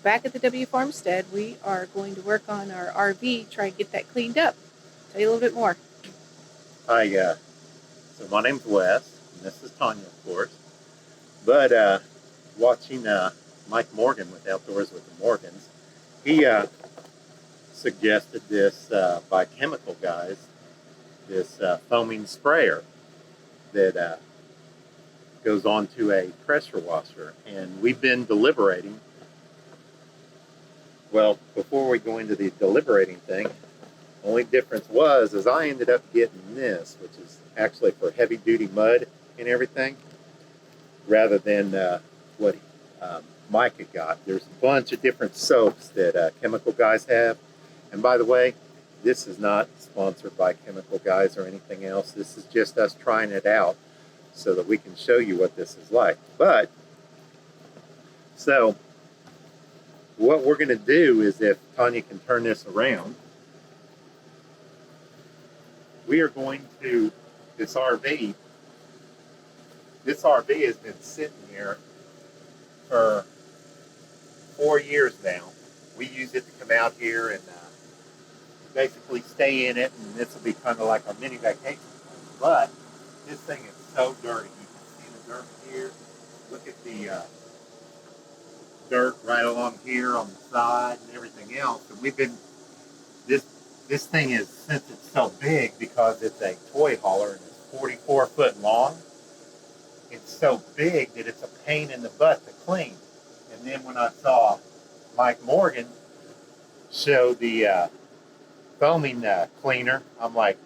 back at the W Farmstead, we are going to work on our RV, try and get that cleaned up. Tell you a little bit more. Hi, so my name's Wes, and this is Tanya, of course. But watching Mike Morgan with Outdoors with the Morgans, he suggested this by Chemical Guys, this foaming sprayer that goes onto a pressure washer. And we've been deliberating. Well, before we go into the deliberating thing, the only difference is I ended up getting this, which is actually for heavy duty mud and everything, rather than what Mike had got. There's a bunch of different soaps that Chemical Guys have. And by the way, this is not sponsored by Chemical Guys or anything else. This is just us trying it out so that we can show you what this is like. But, so, what we're going to do is, if Tanya can turn this around, we are going to, this RV has been sitting here for 4 years now. We use it to come out here and basically stay in it, and this will be kind of like our mini vacation. But this thing is so dirty. You can see the dirt here. Look at the dirt right along here on the side and everything else. And we've been, this thing is, since it's so big, because it's a toy hauler and it's 44 foot long, it's so big that it's a pain in the butt to clean. And then when I saw Mike Morgan show the foaming cleaner, I'm like,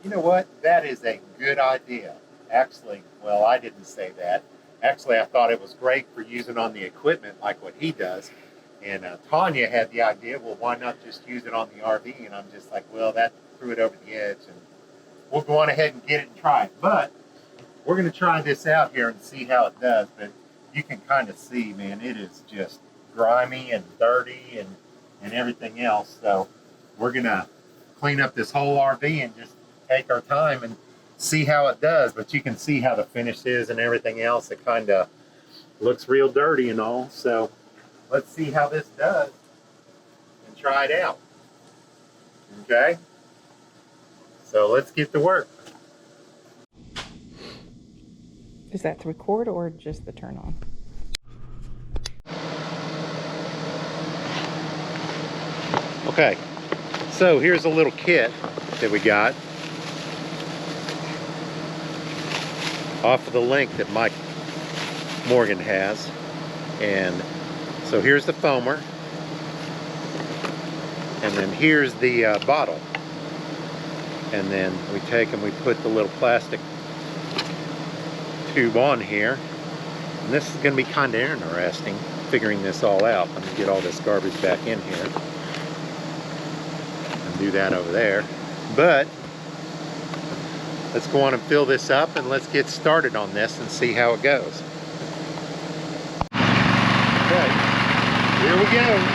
you know what? That is a good idea. Actually, well, I didn't say that. Actually, I thought it was great for using on the equipment like what he does. And Tanya had the idea, well, why not just use it on the RV? And I'm just like, well, that threw it over the edge. And we'll go on ahead and get it and try it. But we're going to try this out here and see how it does. But you can kind of see, man, it is just grimy and dirty and everything else. So we're going to clean up this whole RV and just take our time and see how it does. But you can see how the finish is and everything else. It kind of looks real dirty and all. So let's see how this does and try it out. Okay? So let's get to work. Is that to record or just the turn on? Okay, so here's a little kit that we got off of the link that Mike Morgan has. And so here's the foamer, and then here's the bottle, and then we take and we put the little plastic tube on here. And this is going to be kind of interesting, figuring this all out. Let me get all this garbage back in here and do that over there. But let's go on and fill this up and let's get started on this and see how it goes. Okay, here we go.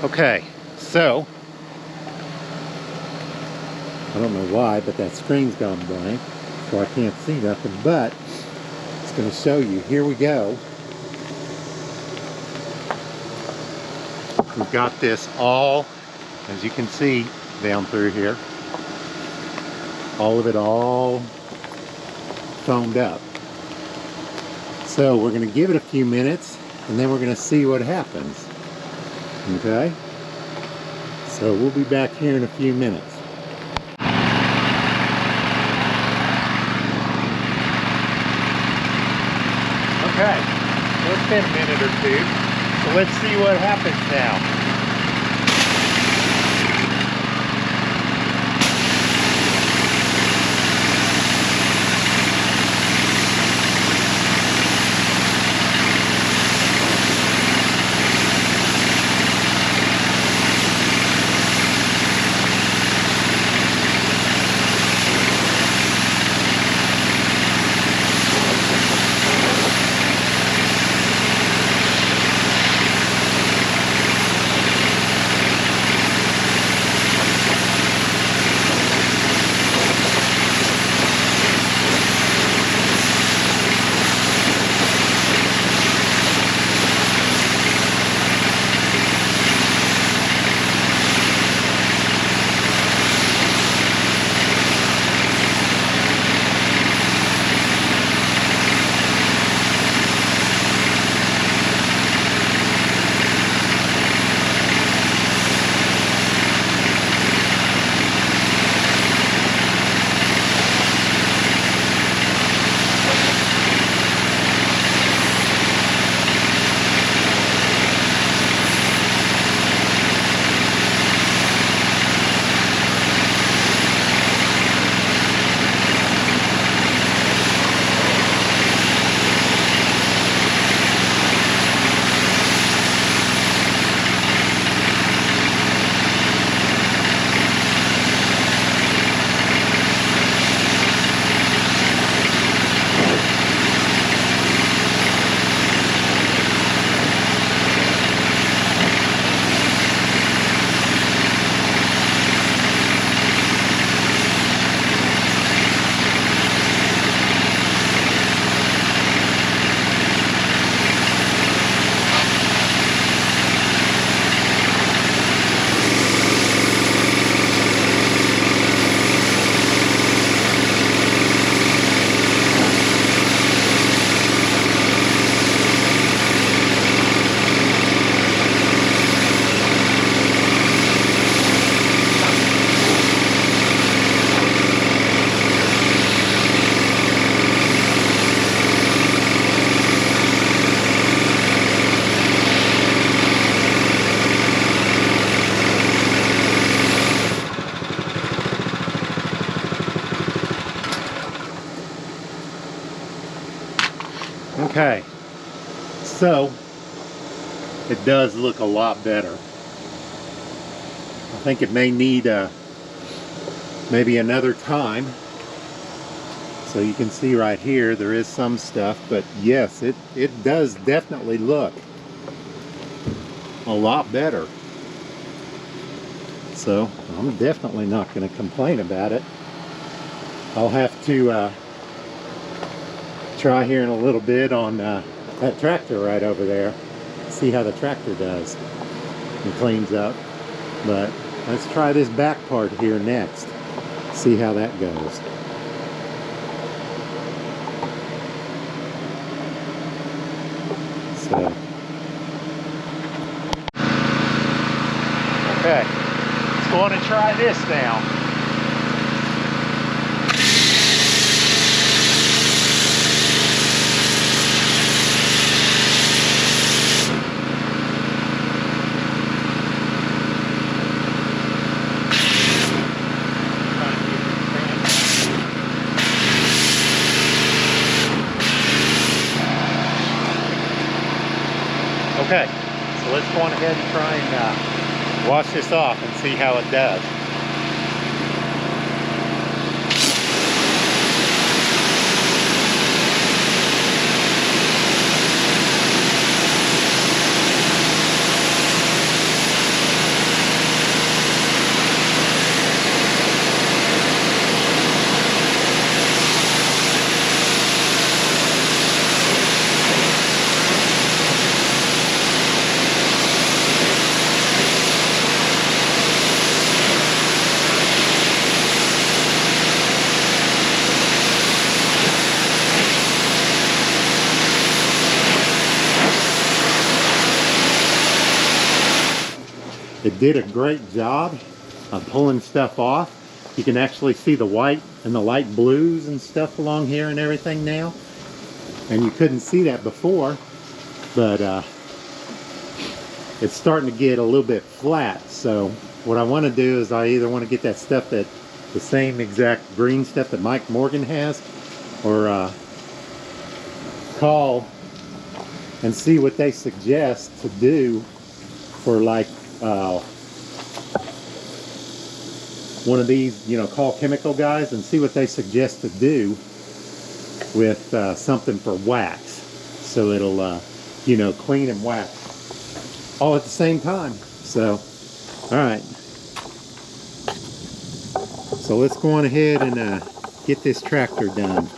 Okay, so I don't know why, but that screen's gone blank, so I can't see nothing, but it's going to show you. Here we go. We've got this all, as you can see, down through here. All of it all foamed up. So we're going to give it a few minutes, and then we're going to see what happens. Okay? So we'll be back here in a few minutes. Okay, so it's been a minute or two, so let's see what happens now. Okay, so it does look a lot better. I think it may need maybe another time. So you can see right here there is some stuff, but yes, it does definitely look a lot better. So I'm definitely not going to complain about it. I'll have to try here in a little bit on that tractor right over there, see how the tractor does and cleans up. But let's try this back part here next, see how that goes. So okay, let's go on and try this now. Okay, so let's go on ahead and try and wash this off and see how it does. It did a great job of pulling stuff off. You can actually see the white and the light blues and stuff along here and everything now. And you couldn't see that before, but it's starting to get a little bit flat. So what I want to do is I either want to get that stuff, that the same exact green stuff that Mike Morgan has, or call and see what they suggest to do for like one of these, you know, call chemical guys and see what they suggest to do with something for wax, so it'll you know, clean and wax all at the same time. So all right, so let's go on ahead and get this tractor done.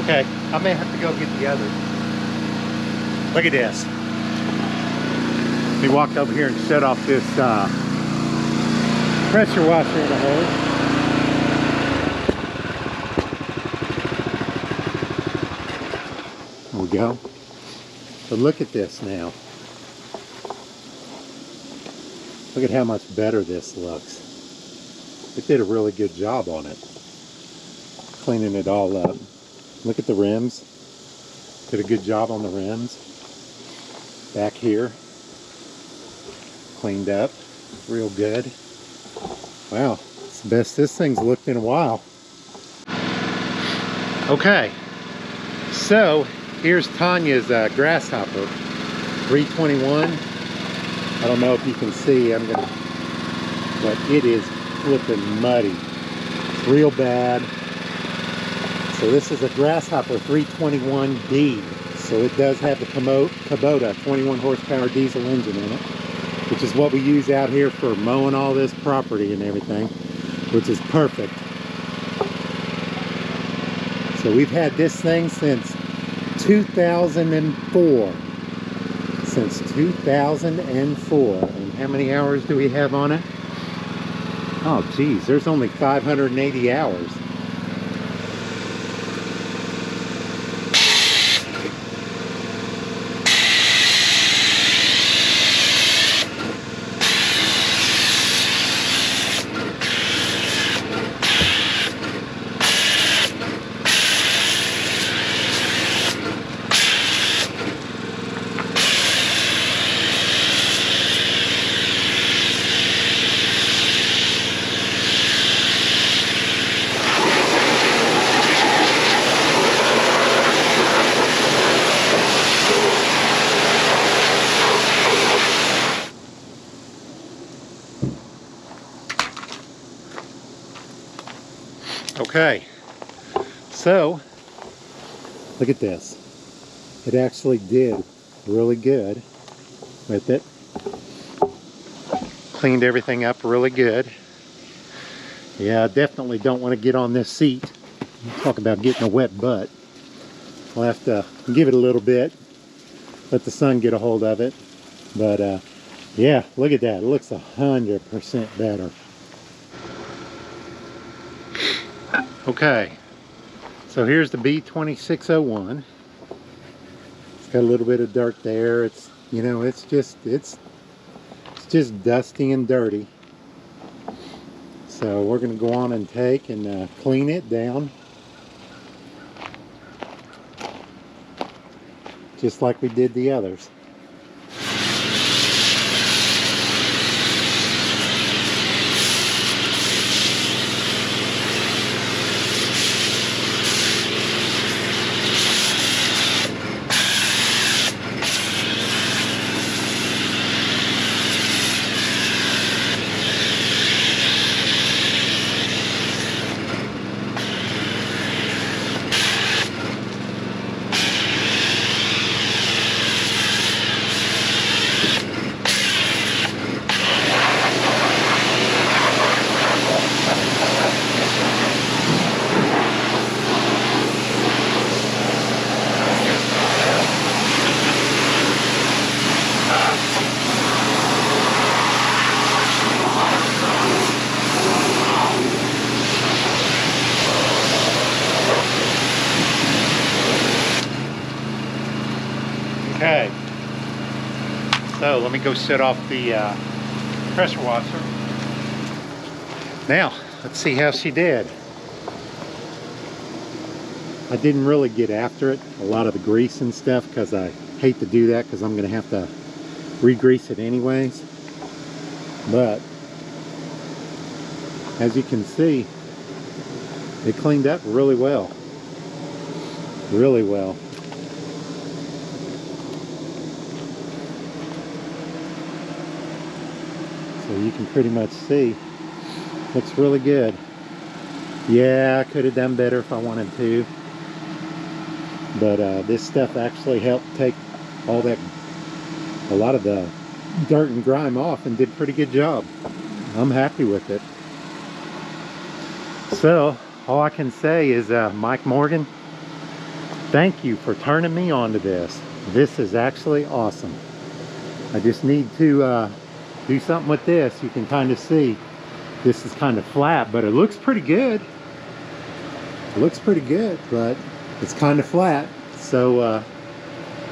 Okay, I may have to go get the other. Look at this. Let me walk over here and shut off this pressure washer in the hose. There we go. But look at this now. Look at how much better this looks. It did a really good job on it. Cleaning it all up. Look at the rims. Did a good job on the rims. Back here. Cleaned up. Real good. Wow. It's the best this thing's looked in a while. Okay. So, here's Tanya's Grasshopper 321. I don't know if you can see. But it is flipping muddy. It's real bad. So this is a Grasshopper 321D. So it does have the Kubota 21 horsepower diesel engine in it, which is what we use out here for mowing all this property and everything, which is perfect. So we've had this thing since 2004. Since 2004. And how many hours do we have on it? Oh geez, there's only 580 hours. Okay, so look at this. It actually did really good with it. Cleaned everything up really good. Yeah, I definitely don't want to get on this seat. Talk about getting a wet butt. I'll have to give it a little bit, let the sun get a hold of it. But yeah, look at that. It looks 100% better. Okay, so here's the B2601. It's got a little bit of dirt there. It's, you know, it's just dusty and dirty. So we're going to go on and take and clean it down, just like we did the others. So let me go set off the pressure washer. Now, let's see how she did. I didn't really get after it, a lot of the grease and stuff, because I hate to do that because I'm going to have to re-grease it anyways. But as you can see, it cleaned up really well. Really well. So you can pretty much see, looks really good. Yeah, I could have done better if I wanted to. But this stuff actually helped take all that, a lot of the dirt and grime off, and did a pretty good job. I'm happy with it. So all I can say is Mike Morgan, thank you for turning me on to this. This is actually awesome. I just need to do something with this. You can kind of see this is kind of flat, but it looks pretty good. It looks pretty good, but it's kind of flat. So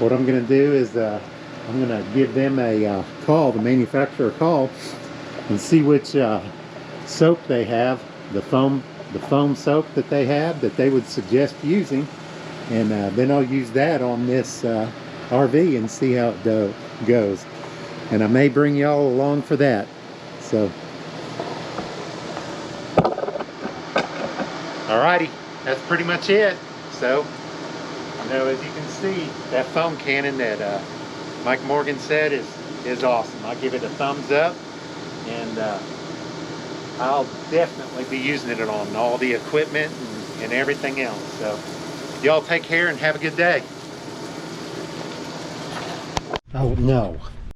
what I'm going to do is I'm going to give them a call, the manufacturer a call, and see which soap they have, the foam soap that they have that they would suggest using, and then I'll use that on this RV and see how it goes. And I may bring y'all along for that. So alrighty, that's pretty much it. So, you know, as you can see, that foam cannon that Mike Morgan said is awesome. I'll give it a thumbs up, and I'll definitely be using it on all the equipment and everything else. So y'all take care and have a good day. Oh no.